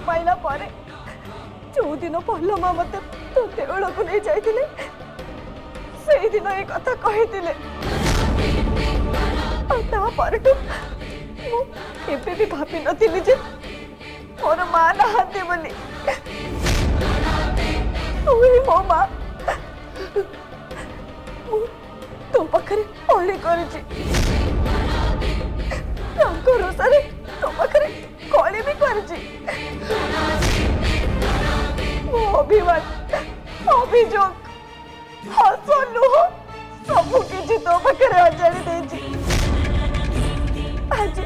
पाइला पारे जो दिन पल्लमा मत तो देवल को नहीं जाइए से दिन ये कथा कही भी भावी नी जे मोर माँ नहांती बोली मो माँ तो पाखे अली कर रोषारे तो पाखे कली भी कर अभिमान अभियोग हस लुह सबू कि तो पाखे अजाड़ी आज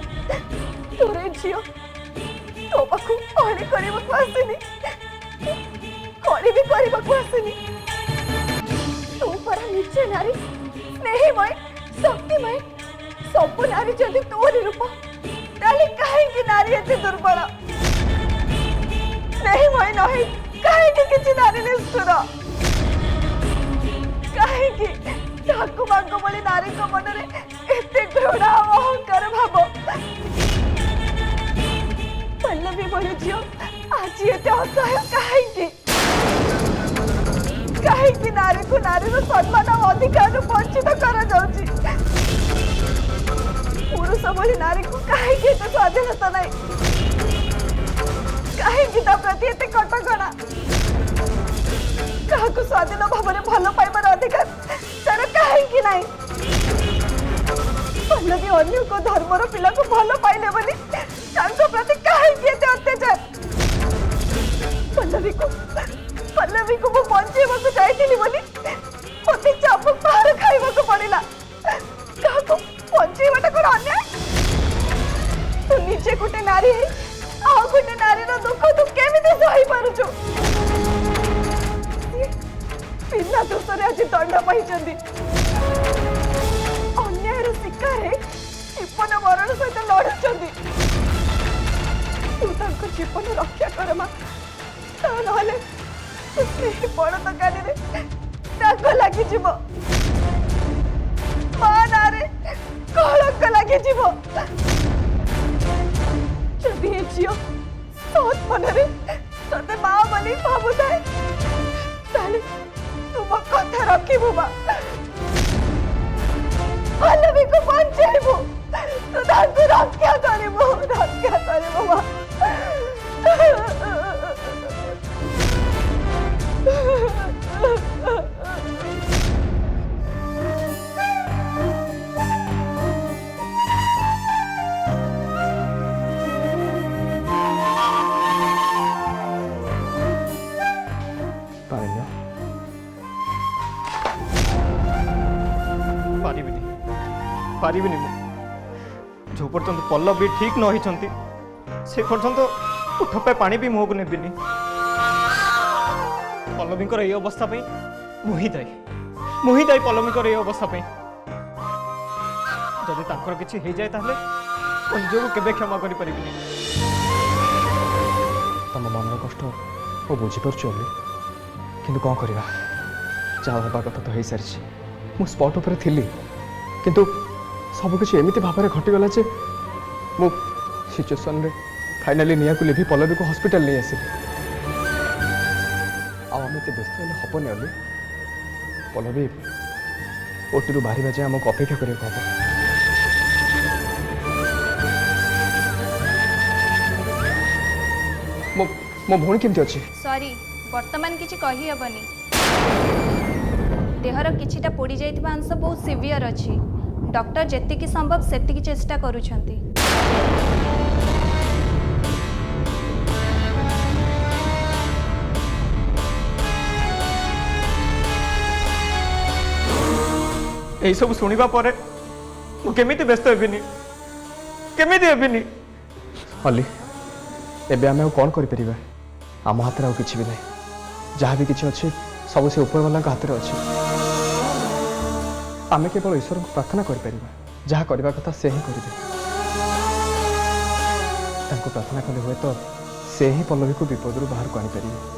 तोर झी तो पाखु अली करने आसनी कली भी करने आसनी तू पर निजे नारी स्नेहीमय शक्तिमय सब नारी जदि तोरी रूप ताली कहीं नारी एते दुर्बल स्नेहीमय नहीं कहीं किसी नारी निष्ठुर कहीं ठाकु मांग बोली नारी को मन में एते घृणा अहंकार भाव पल्लवी बोली झील आज एते असह्य कहीं नारी को नारी सम्मान और अधिकार वंचित करा जाउची पुरुष बोली नारी को कहीं स्वाधीनता नहीं कहीं प्रति एते कटकणा क्या स्वाधीन भाव में भल पाइबार अधिकार तार कहीं नहीं पल्लवी अन्य को धर्मर पिला को भल पाइले बोली प्रति कहीं अत्याचार पल्लवी को मु बंचेवा जाइली बोली मत चाप बाहर खाइबा पड़ा क्या बंचेवाटा कौन अन्याय तू निजे गोटे नारी है आ गोटे नारी दुख तू केमी सही पारुचु बिना दोष आज दंड पाई अन्यायर शिकार है जीवन मरण सहित लड़ुंट तू जीवन रक्षा कर माँ बड़ तकानी दाग लगी माँ ना कलंक लगी जदि ये झील सत मनरे ते माँ बोली भावुए तुम कथा रखू माँ पल्लवी को बचेबू तू रक्षा कर माँ पारिबिनी जो पर्यंत पल्लवी ठीक न होती से पर्यंत ठोपे पानी भी मुह को नेबिनी पल्लवी ये अवस्था मुही दायी पल्लवी ये अवस्था जदि तांकर किछि हो जाए ताहले निजको केबे क्षमा करि परिबिनी तम मन कष्ट वो बुझीपार किंतु कौन करवा जहाँ हवा कथा तो हो सारी मु स्पॉट उपर थी किंतु सबकिछ एमती भाव में घटीगला जे मु सिचुएसन रे फाइनाली निया को लिभि पल्लवी को हॉस्पिटल नहीं आसिली आम व्यस्त हेल्ले हेनी पल्लवी ओटी बाहर जाए आमको अपेक्षा करने हम मो भौणी केमती अच्छी सॉरी वर्तमान किछि कहि हेबनी देहर किछिटा पोड़ी जाइतिबा अंश बहुत सीवियर अछि डॉक्टर जेतिकी संभव सेतिकी चेष्टा करूछंती यही सब शुणा पर केमिति व्यस्त हेबिनी केमिति हेबिनी अली एबे आमे कौन करि आम हाथ में किसी भी नहीं जहाँ भी किसी अच्छे सब से ऊपर वाला हाथ में अच्छे आमे केवल ईश्वर को प्रार्थना करें जहाँ करने कथा से ही करेंगे प्रार्थना कले हुए तो से ही पल्लवी को विपद बाहर को आनीपर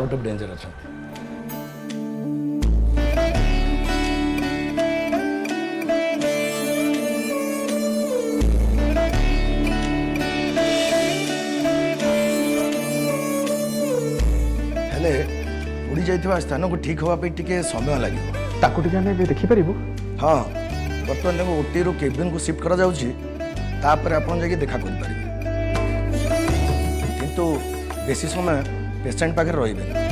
आउट ऑफ डेंजर अच्छा। हेले उड़ी जाइथिबा स्थान को ठीक होगा टिके समय लगे। ताकू टिके आमे देखिपारू। हाँ बर्तमान ताको ओटी रो केबिन को शिफ्ट करा जाउची तापर आपण जाके देखा कर पारिबे किंतु बेसी समय पेशेंट पाखे रहिबे।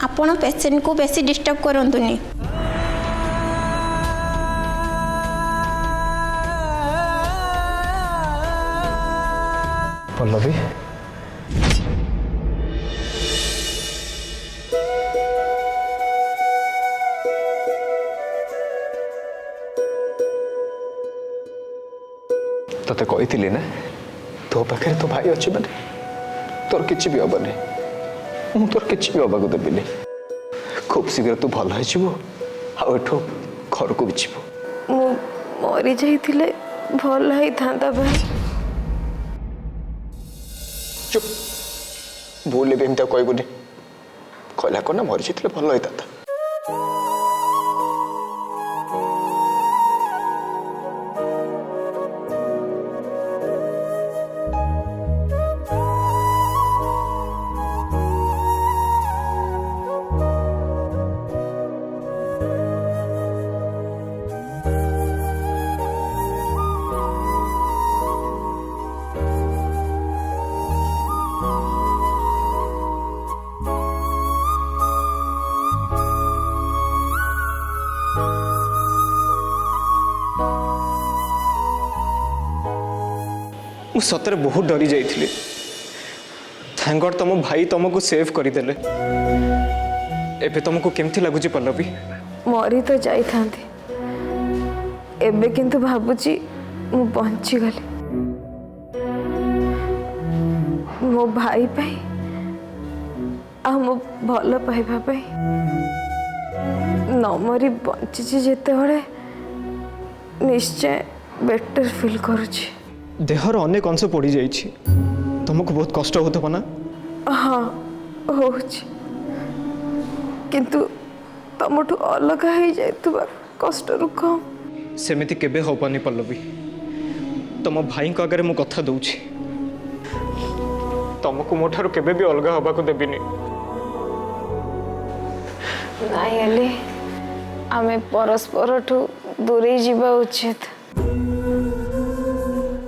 आपण पेशेंट को बेसी डिस्टर्ब करंतुनी। पल्लवी तते कही ना तो पाखे तो भाई अच्छे माने तोर किछि भी हबनी मु तोर किछि भी हबाक देबिनी खूब शीघ्र तू भल हो आठू घर को भी जीव मरी जाइथिले भल है थांता भाई। चुप भूल भी एमती कहबुनि कहला कौन ना मरी जाइथिले भल होता। मु सतरे बहुत डरी जाइथिली थैंक गॉड तुम भाई तुमको सेव करदेले। एबे तुमको केमती लगुची पल्लवी? मरी तो जाई थांती एबे किंतु भाबुची मु बंची गली मो भाई पाई आ मो भल पाइबा पाई न मरी बंची जेते बड़े निश्चय बेटर फील करुची। देहर अनेक अंश पड़ जाइए तुमको बहुत कष्ट होता ना? हाँ होची किंतु तुमठू अलग हो जाए कष्ट रु कम सेमिति केबे होपानी पल्लवी। तुम भाई को आगे मु कथा दूची तुमको मो ठारू केबे भी अलग हवा को देबिनी। नाई हेले आमे परस्पर ठू दूरे जीवा उचित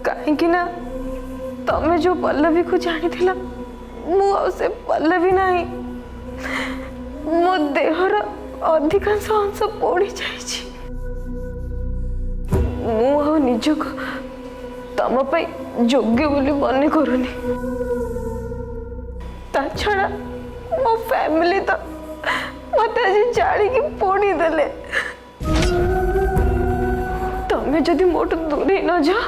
कहीं ना तमें जो पल्लवी को जानी थिला मु से पल्लवी नहीं मो देहर अधिकांश अंश पड़ी जाइछि मु निजको तम पे योग्य बोली मने करूनी। ता छड़ा मो फैमिली तो मत आज जाड़ी की पोड़ी देले तमें जदि मोटू दूरे न जा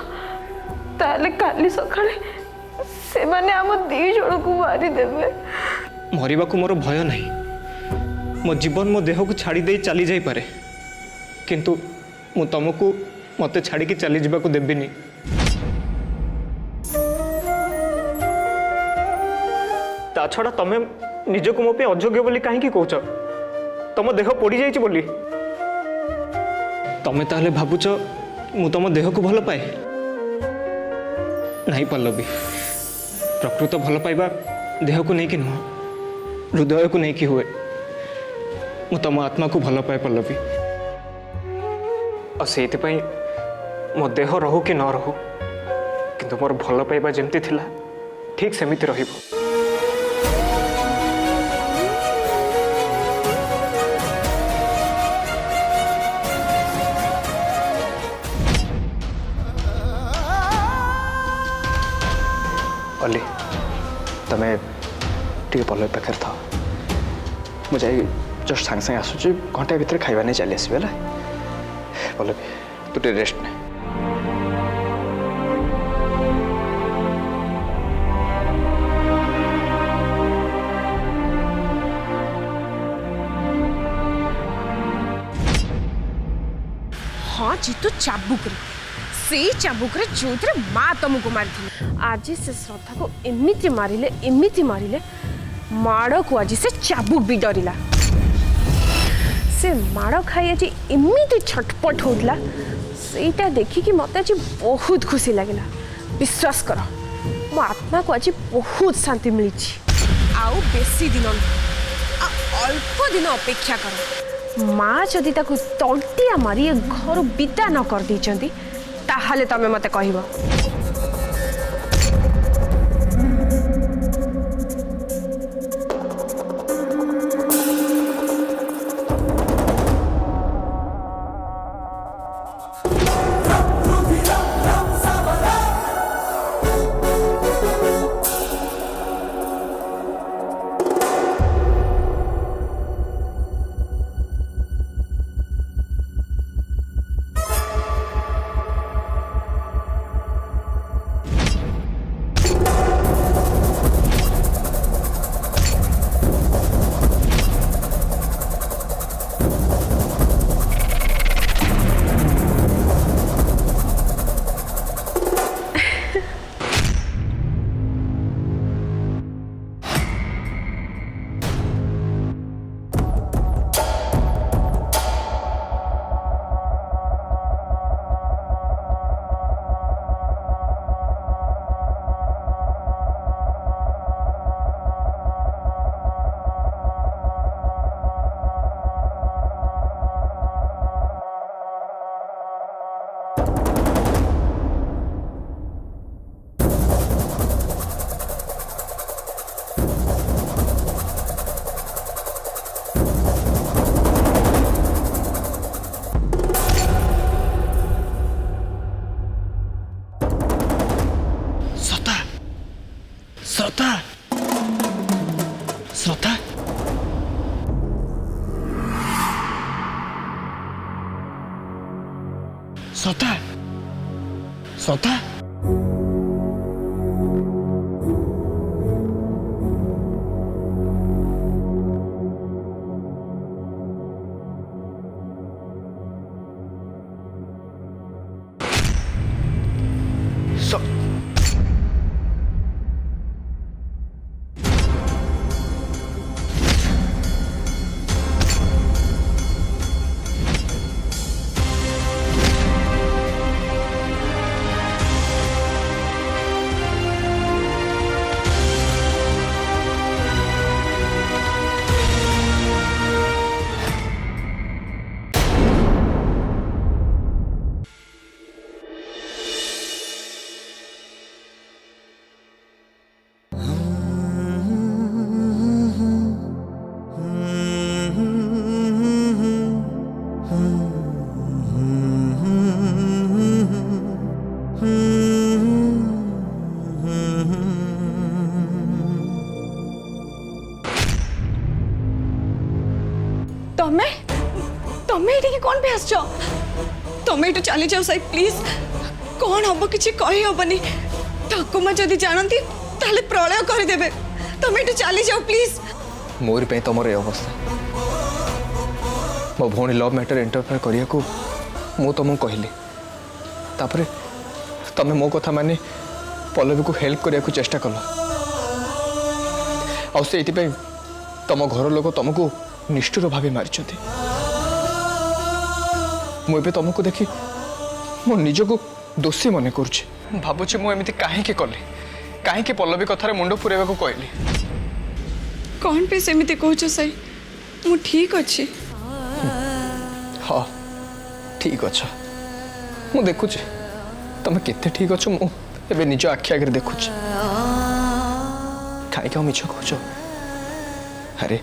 ताले काली सकाळे से माने आम दी जण को मारी देबे। मरिबा को मोर भय नहीं मो जीवन मो देह को छाड़ी दे चली जाई पारे किंतु मु तुमको मते छाड़ी के चली जीवा को देबिनी। ता छड़ा तमे निजको मो पे अयोग्य बोली काहे की कहउछ? तम देह पड़ी जाइछि बोली तमे ताले भाबुछ मु तम देह को भल पाए? नहीं पल्लवी प्रकृत भल पाइबा देह को नहीं कि नुह हृदय को नहीं कि हुए मु तुम आत्मा को भल पाए पल्लवी और से मो देह रहू कि न रहू किंतु मोर भल पाइबा जमती थिला ठीक सेमिति रहिबो। अली तमें टे पल्लवी पाखे था मुझे जस्ट सांगे सांगे आसूँ घंटे भितर खाइबा नहीं चली आसबे है पल्लवी तू टे रेस्ट ने। हाँ जीतु चाबुक से चाबुक जो माँ तुमको मारी आज से श्रद्धा को एमती मारिले माड़ को आज से चाबुक भी डरला से माड़ खाई आज एमती छटपट होता सेटा देखिकी मत आज बहुत खुशी लगे। विश्वास कर मो आत्मा को आज बहुत शांति मिली। आउ बेसी दिन अल्प दिन अपेक्षा कर माँ जदि ताकू तंटिया मारी घर विदा न कर देइचंती ताहाले तमे मते कहिबो। श्रद्धा श्रद्धा श्रद्धा श्रद्धा तमें ये कौन भी आसछ तमें ये चली जाओ साई प्लीज कौन हम किसी कही हेनी ठाकुमा जदि जानती ताले प्रलय करदे तमें ये चली जाओ प्लीज मोर पे तुम अवस्था मो भौणी लव मैटर इंटरफेयर करिया को मु तुमको कहली तापरे तमे मो कथा माने पल्लवी को हेल्प करिया को चेष्टा कल आ से तुम घर लोग तुमको निष्ठुर भाव मारी मुझे तुमको देखी मो निज को दोषी मन कर भावुँ मुझे कहीं कली कहीं पल्लवी कथार मुंड पुरेवा कहली कौन पे सेमिति कहूछ साई मु ठीक अच्छी हाँ ठीक अच्छ मु देखुची तुम केते ठीक अच्छ मु एबे निज आखि आगे देखुची कहीं मिछ कह अरे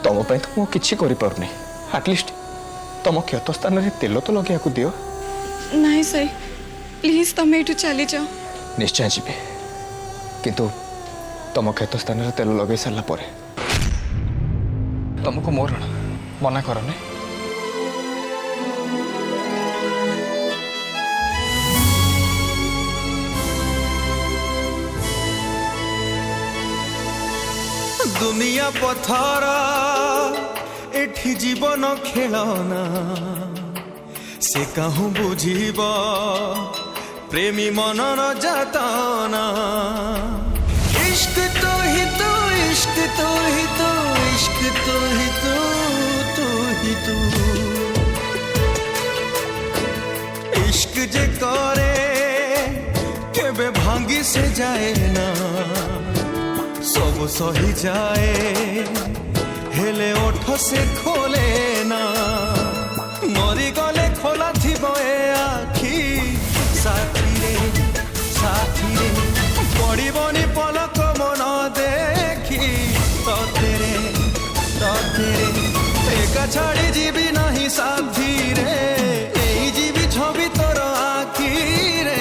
तुम तो मु किसी कर आटलिस्ट तुम क्षत स्थान में तेल तो लगे दियो नहीं साई प्लीज तुम ये चली जाओ निश्चय जी किंतु तुम क्षत स्थान में तेल लगे सारा पर तुमको मोर मना करनी दुनिया पथर एठी जीवन खेलना से कहूँ बुझीब प्रेमी मन न जातना इश्क तो ही तो इश्क तो ही तो इश्क तो ही तो ही तो इश्क जे करे केबे भांगी से जाए ना सब सही जाए हेले ओठ से खोले ना मरी गले खोला थी ए आखी साथी रे पड़बनी पलक मन देखी तेरे एका छाड़ी जीवी नहीं साथी रे यही जीवी छवि तोर आखी रे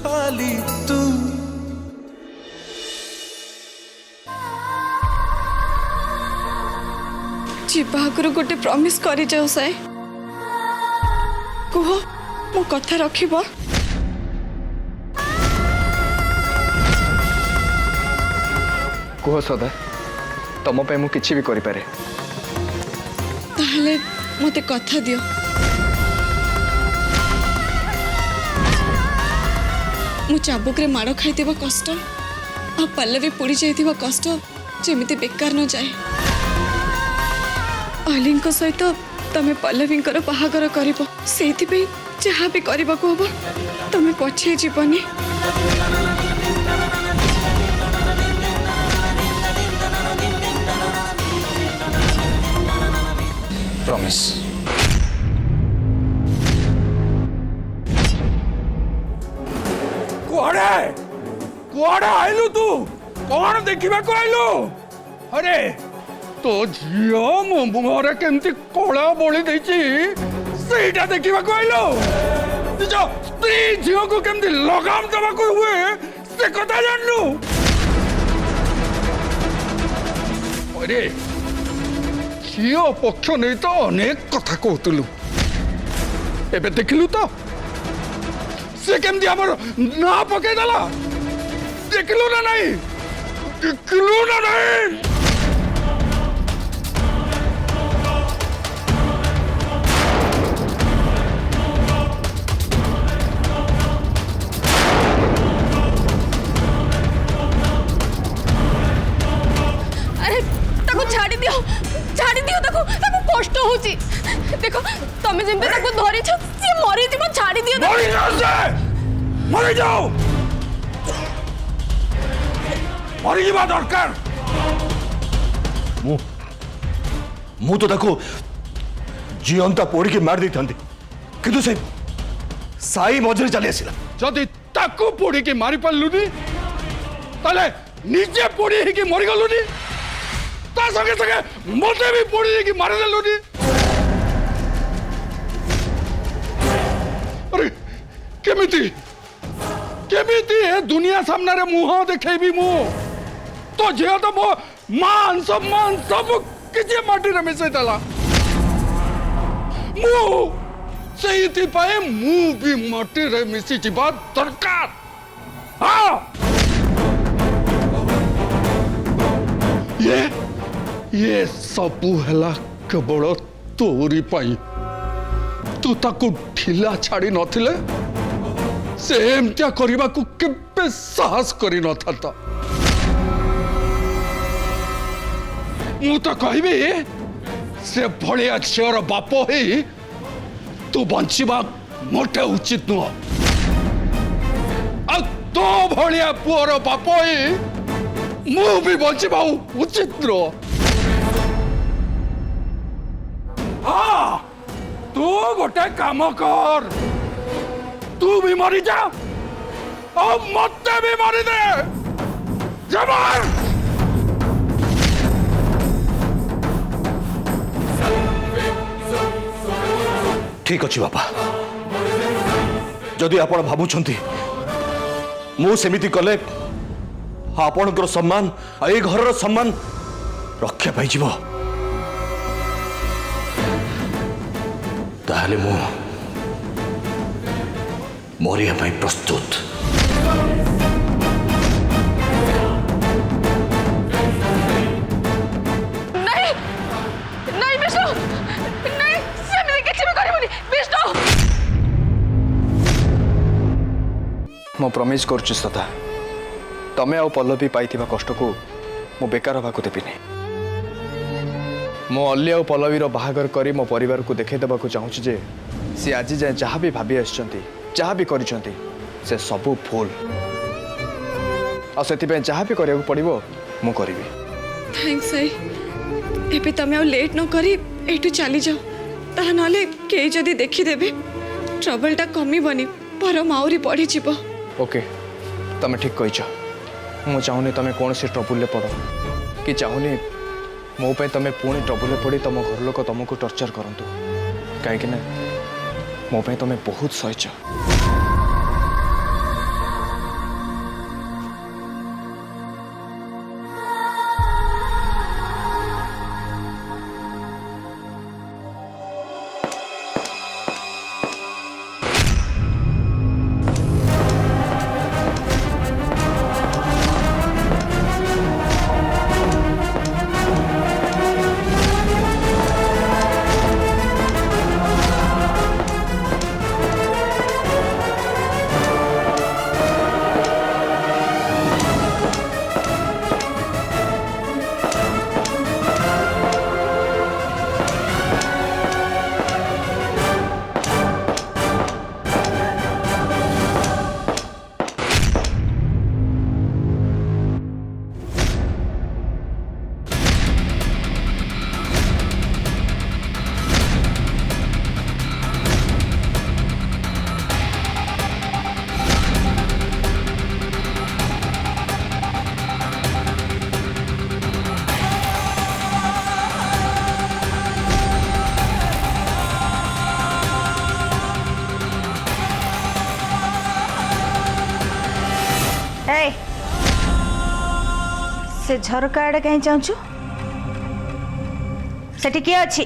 खाली तू जीवागर गोटे प्रॉमिस करी जाओ साई कह मो कथा रखिब कह सदा तुम पे मु किछि भी करि पारे ताहले मते कथा दियो मु चाबुक रे माड़ खाई कष्ट आ पल्लवी पोड़ी जाइथिबा कष्ट जेमिति बेकार न जाए अली सहित तमें पल्लवी बाहागर करिबो सेति पे जहाँ भी करबा को हबो तमें पछे जीवनी प्रॉमिस कुआड़े आइलु तू कौन देखा को आइलु अरे तो झील मो मुहरे केमती कला बोली देखा को आइलु निज स्त्री झील को केमती लगाम दबा हुए से कथा जानलु अरे झील पक्ष नहीं तो अनेक कथा कहतलु एबे देखिलु तो से केमती हमर ना पके दला देखलु ना नहीं अरे ताको छाड़ी दियो ताको कष्ट होची देखो तमे जेमते ताको धरि छ से मरि दिबो छाड़ी दियो मरि जाओ मरी जीवा दरकार मु तो ताको जीवंता पोड़ी के मार देता किंतु से साई मझे चली आसला जदि ताको पोड़ी के मारी पारलुनी ताले निजे पोड़ी के मरी गलुनी ता संगे संगे मते भी पोड़ी के मारी देलुनी अरे केमिति केमिति ए दुनिया सामने रे मुह देखेबी मु तो झियो तो मो मान सब किसी माटी रे मिसे देला मु सेइति पाए मु भी माटी रे मिसी जीवा दरकार हाँ ये सबू हैला केवल तोरी पाई तू ताकू ढिला छाड़ी नथिले से एमतिया करने को केबे साहस करि न था। मु तो कहबी से भलिया झीर बाप ही तू बंचवा मोटे उचित नुह। आ तो भलिया पुअर बाप ही मु भी बंचवा उचित नुह। हाँ तू गोटे काम कर, तू भी मरी जा और मत भी मारी दे। जबर ठीक अच्छे बापा, जदि आपण भावुंट मु सेमिति कले आपणकर सम्मान आ ए घर सम्मान रक्षा पाई जीव ताहले मु मरिया पाई प्रस्तुत। नहीं नहीं विष्णु, नहीं सेमिति किछि भी करिवनी विष्णु। मो प्रमिस करुच्ची सदा तमे आ पल्लवी पाइथिबा कष्ट को मो बेकार हवा को देबिनी। मो अल्ली आ पल्लवीर बाहागर करी मो परिवार को देखै देबाकू चाहूछि जे सी आज जाए जहाँ भी भाभी आछंती जहाँ भी करिसंती से सबू फुल आ सेति जहाँ भी करिया पड़िबो मु करिवि। Thanks I. एबे तमे आ लेट न करी एठू चली जाओ, ता नले के जदी देखि देबे ट्रबलटा कमी बनी पर माउरी बढ़ी जीवो। ओके तमे ठीक कहिछ। मु चाहूनी तमे कौन से ट्रबुल पड़ कि चाहूनी मो पे तमे पुणी ट्रबुल पड़ी तुम घर लोक तुमको टर्चर करंतु कहीं ना मो पे तमे बहुत सहिच। से झरका आड़े कहीं चाहूँ सेठी किए अच्छी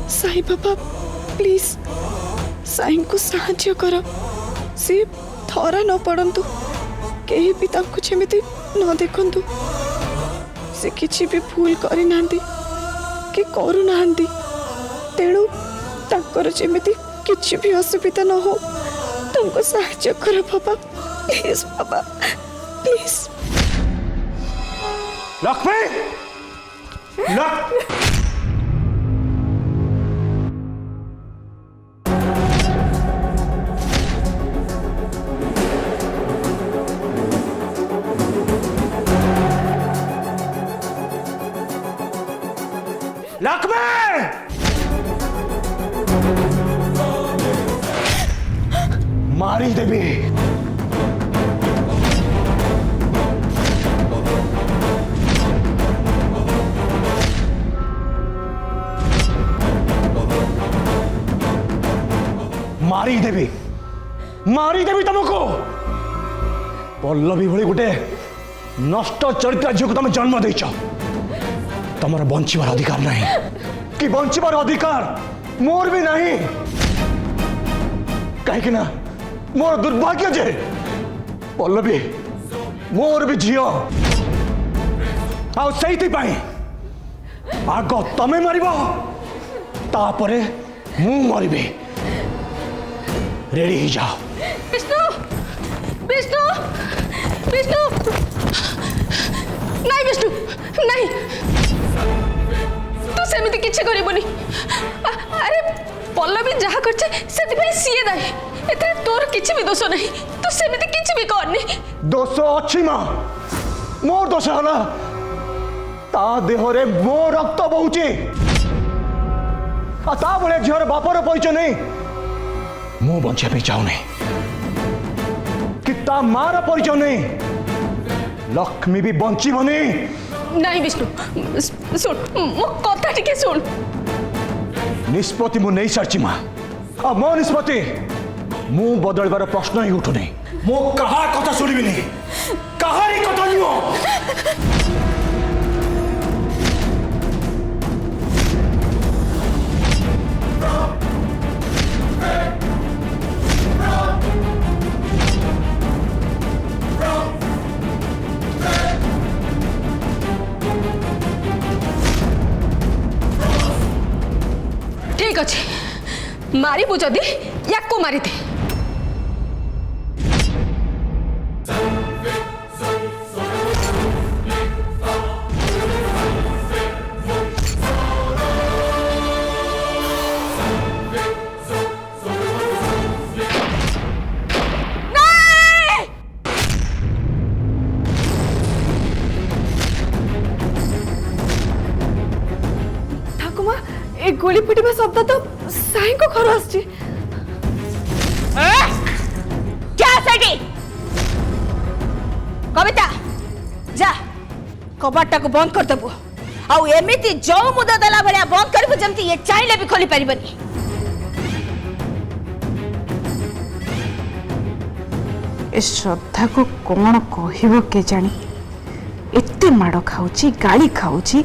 साई बाबा प्लीज साई को साहाଯ୍य कर, सी थरा न पड़ंतु, केही भी तांको जेमिति न देखंतु। से किछि भी भूल करि नांदी कि करू नांदी, तेणु तांकर जेमिति किछि भी असुविधा न हो तांको साहाଯ୍य कर बाबा प्लीज, बाबा प्लीज। लक्ष्मी मारी देवी मारी देवी तुमको पल्लवी भली गोटे नष्ट चरित्र झील को तुम जन्म देच, तुम बंचार अधिकार नहीं कि बंचार अधिकार मोर भी नहीं कहीं ना मोर दुर्भाग्य जे पल्लवी मोर भी झील आग तमें मर तापरे मु मरबी रेडी ही जाओ। विष्णु विष्णु विष्णु नहीं विष्णु नहीं तू सेमिति किछि करबोनी अरे पल्लवी जहा करछे सेति भाई सीए दाई एते तोर किछि भी दोष नहीं तू सेमिति किछि भी करनी दोष अच्छी माँ मोर दोष है ता देहरे मो रक्त बहुचे ता बड़े झीर बापर परिचय नहीं मु बचाई चाहूनी कि ता मार परिचय नहीं लक्ष्मी भी बंचीबनी नहीं विष्णु सुन मो कथा टिके सुन निष्पत्ति मु नहीं सारी माँ आ मो निष्पत्ति मु बदलबार प्रश्न ही उठुनी मो कहा कथा शुणिबिनी कहारी कथा नुह ठीक अच्छे मारी बुझदी या को मारी थे ठाकुमा ए गोली फुटिबा शब्द तो साई को घर आछि क्या सेठी कविता जा कबाटा को बंद कर देबो आउ एमिति जो मुदा दला भलिया बंद करबो जेमति ये चाहिले भी खोली परिबनी ए श्रद्धा को कौन कहब के जानी एते माड़ खाऊची गाली खाऊची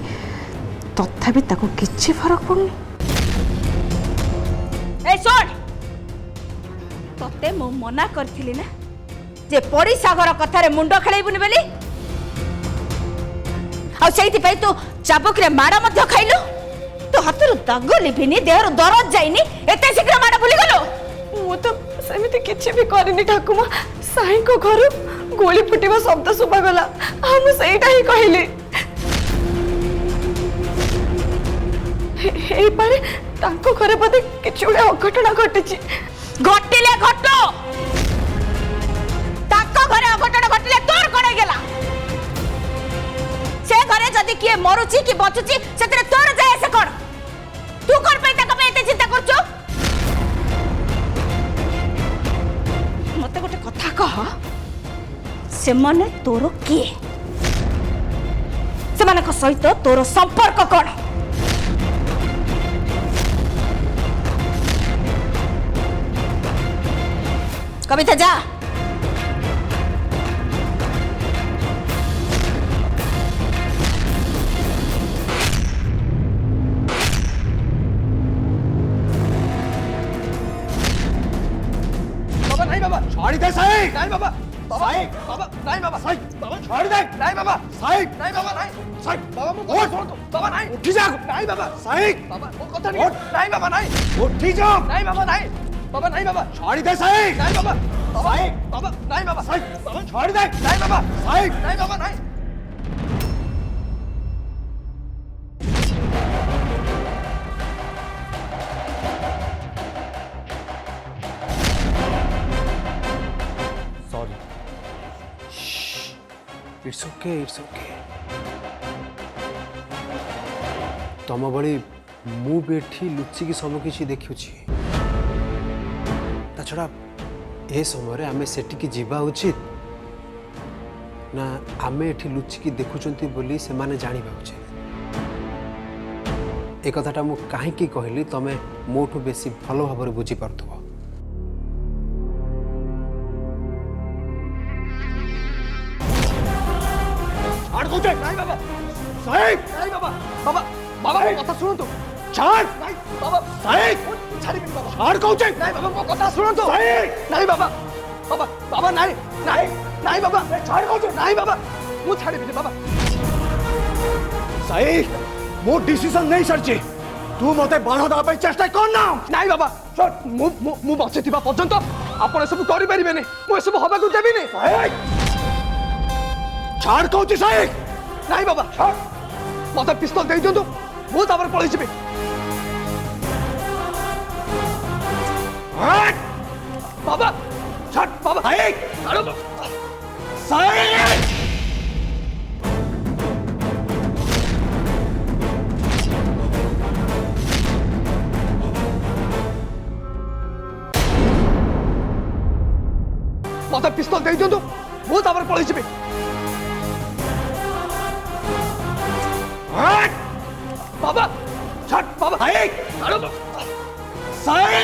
तथापि ताको किछि फरक पड़नी ए सुन तते मो मना करथिली ना जे पड़ीसा घर कथारे मुंड खेलैबुनी बेली आ सेइति पई तू चाबुक रे माड़ मध्य खाइलु तो हाथरु दाग लिभिनी देहरु दरद जाइनी एते शीघ्र माड़ भूली गलो मु तो सेमिति किछि भी करिनी ठाकुमा साई को घर गोली फुटिबा शब्द सुबा गला हम सेइटा ही कहली ए पारे तांको घरे पते किछि उडे अघटना घटिछि घटिले घटो ताको घरे अघटना घटिले तोर कोणे गेला से घरे जदी किए मरुची कि बचुची सेतरे तोर जाय से कोन तू कोन पे ताको पे एते चिंता करछो मते गोटे कथा कह से माने तोर किए से माने को सहित तोर संपर्क कोन कविता जा बाबा नहीं बाबा छोड़ी दे साईं नहीं बाबा साईं बाबा नहीं बाबा साईं बाबा छोड़ी दे नहीं बाबा साईं नहीं बाबा नहीं साईं बाबा मो कथा सुन तो बाबा नहीं उठी जा नहीं बाबा साईं बाबा मो कथा नहीं बाबा नहीं उठी जा नहीं बाबा नहीं बाबा नहीं बाबा छोड़ी दे साईं नहीं बाबा साईं बाबा नहीं बाबा साईं बाबा छोड़ी दे नहीं बाबा साईं नहीं बाबा नहीं सॉरी इट्स ओके तुम भली मु भी एठी लुचिकी सब किछि देखुछि ता छड़ा ए समय आमे सेटिकी जीवा उचित ना आमे एठी लुचिकी देखुचंती बोली से माने जानिबा उचित ए कथाटा मु काहे की कहली तमे मोठू बेसी भलो भाबरे बुझी परथबो आड़ कोते नहीं बाबा साईं नहीं बाबा बाबा बाबा कथा सुन तो छाड़ नहीं बाबा साई छाड़ी बाबा छाड़ कहूचे नहीं बाबा मो कथा सुनो तो साई नहीं बाबा बाबा बाबा नहीं नहीं नहीं बाबा छाड़ कहूचे नहीं बाबा मु छाड़ी बाबा साई मो डिसीजन नहीं सरची तू मते बाधा दवा पे चेष्टा करना नहीं बाबा मु बचे थिबा पर्यंत आपण सब करि परिबेनी मु सब हबा को देबिनी साई छाड़ कहूचे साई नहीं बाबा छाड़ मते पिस्तौल दे दियंतु मु तापर पळै जिबी हट बाबा छाड़ बाबा साई छाड़ो साई मते पिस्तौल दे दियंतु मु तापर पळै जिबी हट बाबा छाड़ बाबा साई छाड़ो साई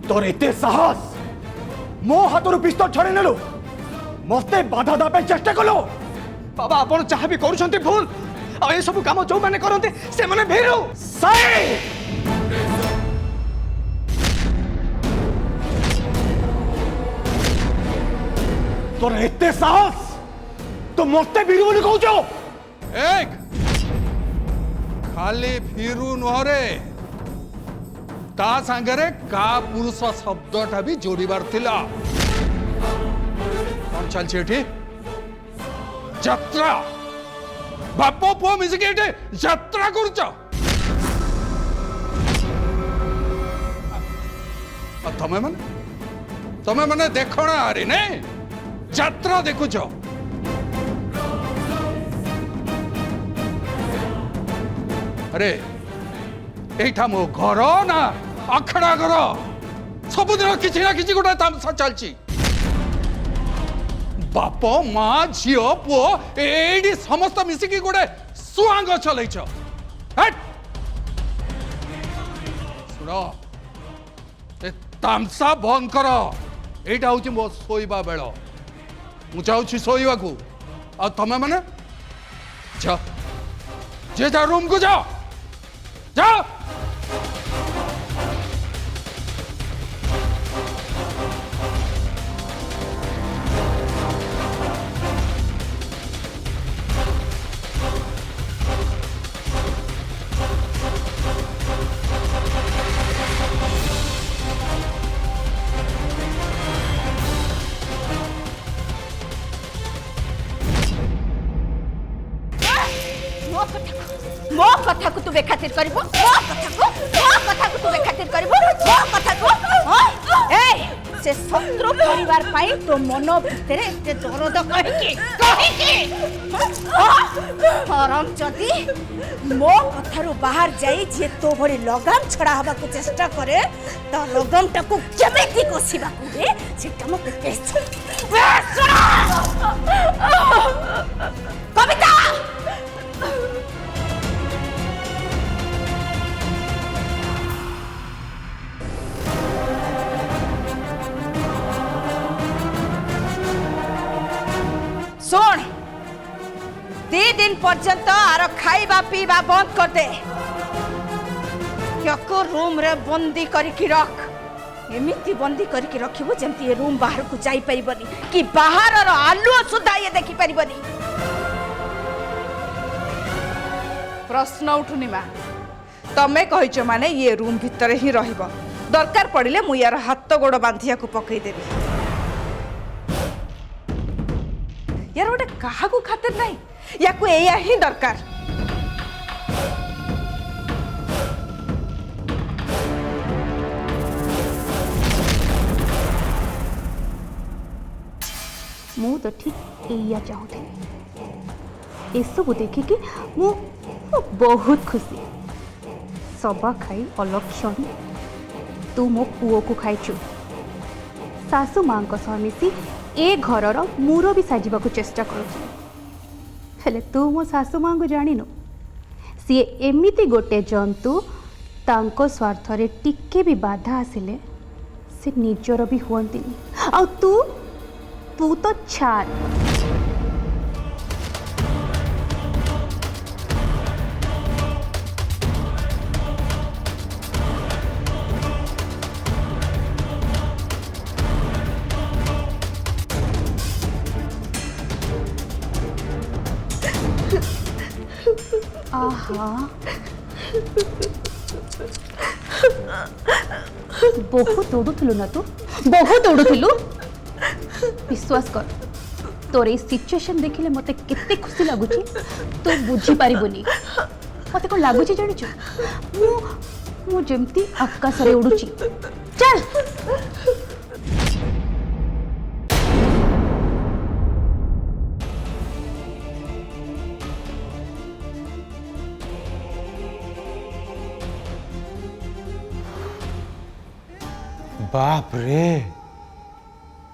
तोर एते साहस मो हाथरू पिस्तौल छड़े नेलु मते बाधा दवा पे चेष्टा कलो बाबा आपण चाहा भी करूछंती भूल आ ए सब काम जो माने करंती से माने भेरो साई तोर एते साहस तो मते बीरू बोली कहूचो एक खाली फिरू नहरे ता सांगरे का पुरुष शब्दटा भी जोड़ीबार थिला कौन चलछे एठी यात्रा बाप पुओ मिसिके एठी यात्रा करूच तमे माने देखना आरी ने यात्रा देखुच अरे एठा मो घर ना अखड़ा घर सबुदिन किसी ना किसी गोटे तामसा चलची बाप माँ झील पुओ एडी समस्त मिसिकी गोटे सुआंग चलैच शुण ए तामसा बंद कर एटा हूँ मो शोइबा बेल मु चाहूँ शोइबा को आ तमे माने जा जे जा रूम को जाओ जाओ मो कथा को तू बेखातिर करबो मो कथा को तू बेखातिर करबो मो कथा को ए से शत्रु परिवार पाई तो मन भितरे एते दर्द कहि परम जदी मो कथारु बाहर जाई जे तो भरी लगाम छड़ा हबा को चेष्टा करे त लगाम टाकू केमेति कोसिबा को दे सेटा मते केस कविता सुन 2 दिन पर्यंत आर खाइबा पीबा बंद कर दे क्यों रूम रे बंदी करके रख एमिति बंदी करके रखिबो जेंति रूम बाहर को जाई परिबनी कि बाहर रो आलू सुधा ये देखि परिबनी प्रश्न उठुनी मा तमे कहिचो माने ये रूम भीतर ही रहिबो दरकार पड़िले मु यार हाथ गोड़ बांधिया को पकई देबी यार गोटे कहा को खातिर नहीं या को एया ही दरकार मु तो ठीक एया चाहूथी एसबू देखिकी मु बहुत खुशी सबा खाई अलक्षणी तू मो पुओ को खाइचु सासु माँ सह मिसी ए घरर मुरबी साजिबाकू चेष्टा करुछि हेले तू मो सासु माँ को जानिनु सी एमिति गोटे जंतु तांको स्वार्थ रे टिके भी बाधा आसिले से निजर भी हुअंतिनी आ तू तू तो छाड़ आहा बहुत दौड़ुलु ना तू बहुत दौड़ुलु विश्वास कर तोर ये सिचुएशन देखिले मते केते खुशी लागुची तू बुझी पारिबोनी मते को लागुची जानिछु मु जेमती आकाश रे उडुची चल बाप रे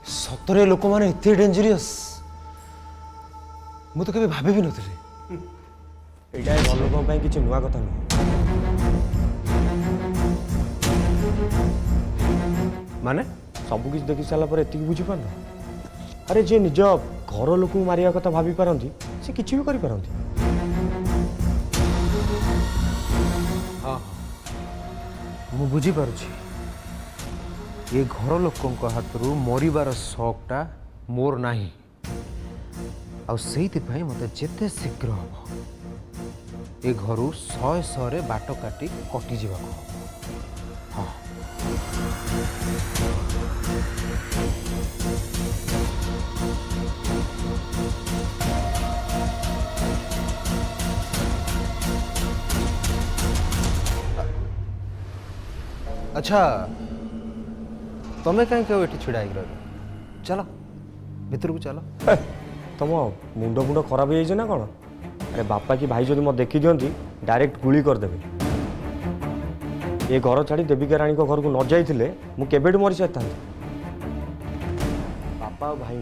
सतरे लोक माने इतने डेंजरियस मु तो कभी भाभी भी नथिले एटा घर लोक पई किछ नुवा कथा न माने सब किछ देखि साला पर एतिक बुझी पारना अरे जे निज घर लोक मारिया कथा भाभी पारंती से किछ भी करि पारंती हां मु बुझी पारुछि ये घर लोकों हाथरू मरबार शौकटा मोर नाही आईपाई मत जिते शीघ्र हम ये घर 100 बाट काटी कटि जा हाँ अच्छा तमें कहीं ये छिड़ा रह चलो भीतर को चलो तुम मुंड मुंड खराब हो ना कौन अरे बापा कि भाई जब मत देखी दिखती डायरेक्ट गुली करदेवे ये घर छाड़ी देविका राणी घर को न जाइए मुझे मरी सारी था बापा और भाई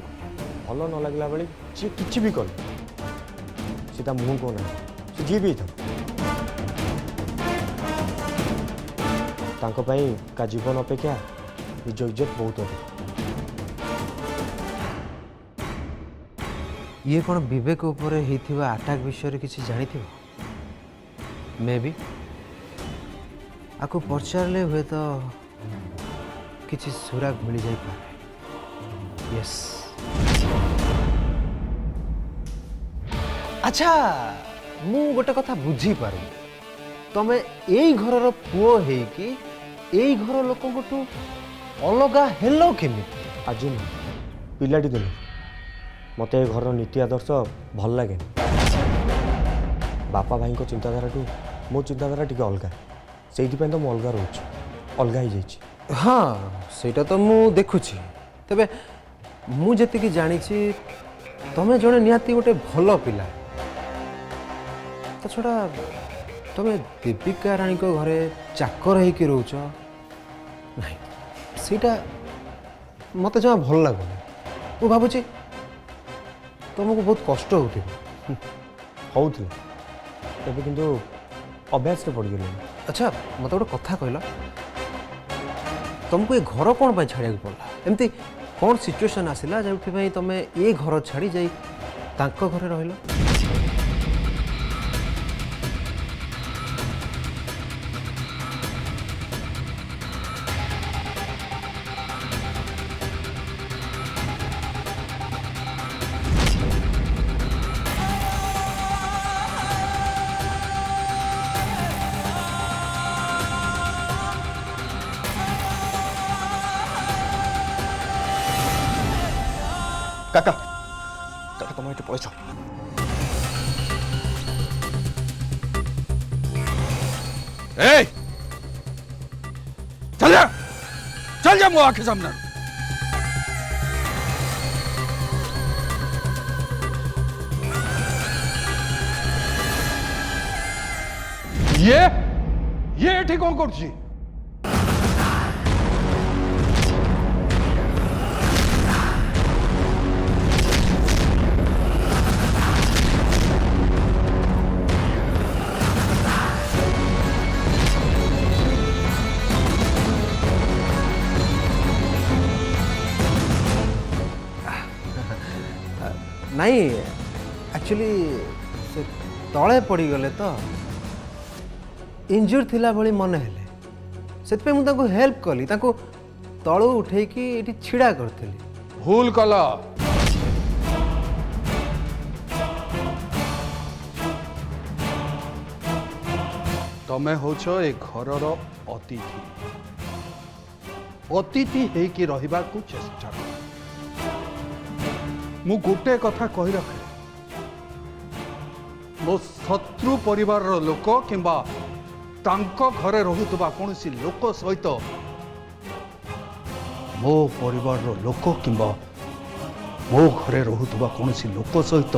भल न लगला बेले जी किसी भी कल सीधा मुँह को ना सी जी भी था का जीवन अपेक्षा निज इज्जत बहुत अधिक ये कौन विवेक उपर अटैक विषय किसी जानी थी मे भी आपको पचारे हुए तो किसी सुराग मिल जाए यस अच्छा मु गोटे कथा बुझी पार तमें यही घर पुओ है कि यही घर लोक अलगा हेलो केमी आज पिलाटी दिन मत घर नीति आदर्श भल लगे बापा भाई चिंताधारा टू मो चिंताधारा टी अलग से तो मुझे अलग रोच अलग हो हाँ सेटा तो मु देखुची तबे मु जेतिकी जानी तमें जड़े निहाती गोटे भल पिला तो छड़ा तमें दीपिका राणी को घरे चाकर होकर रोच नहीं सीटा मत जमा भल लगुनि मु भावुची तुमको बहुत कष्ट होते किंतु अभ्यास पड़गल अच्छा मत गोटे कथा कहला तुमको ये घर कौन पर छाड़ा पड़ा एमती कौन सिचुएशन आसला जो तुम ये घर छाड़ी जा घरे रहिल काका काका तुम ये पड़े चल जा मो आखे सामने ये एठी कौन करछि ନାଇଁ ଆକ୍ଚୁଆଲି ସେ ତଳେ ପଡ଼ିଗଲେ ତ ଇଞ୍ଜୁର ଥିଲା ଭଳି ମନେ ହେଲେ ସେଥିପାଇଁ ମୁଁ ତାଙ୍କୁ ହେଲ୍ପ କଲି ତାଙ୍କୁ ତଳୁ ଉଠେଇକି ଏଠି ଛିଡ଼ା କରିଥିଲି ଭୁଲ କଲ ତମେ ହଉଛ ଏ ଘରର ଅତିଥି ଅତିଥି ହେଇକି ରହିବାକୁ ଚେଷ୍ଟା କର ମୁଁ ଗୋଟେ କଥା କହି ରଖେ ମୋ ଶତ୍ରୁ ପରିବାରର ଲୋକ କିମ୍ବା ତାଙ୍କ ଘରେ ରହୁଥିବା କୌଣସି ଲୋକ ସହିତ ମୋ ପରିବାରର ଲୋକ କିମ୍ବା ମୋ ଘରେ ରହୁଥିବା କୌଣସି ଲୋକ ସହିତ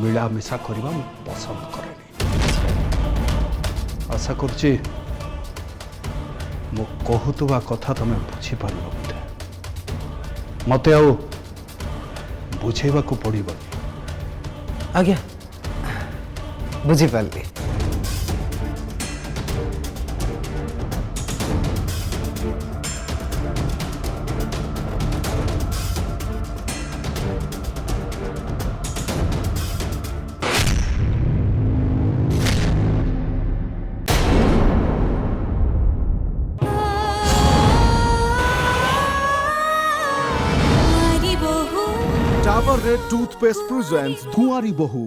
ମିଳାମିଶା କରିବା ମୁଁ ପସନ୍ଦ କରେନି ଆଶା କରୁଛି ମୁଁ କହୁଥିବା କଥା ତମେ ବୁଝିପାରିଲ ବୋଧେ ମତେ ଆଉ ବୁଝେଇବାକୁ ପଡ଼ିବନି ଆଜ୍ଞା ବୁଝିପାରିଲି डाबर रेड टूथपेस्ट प्रेजेंट्स धुआंरी बहू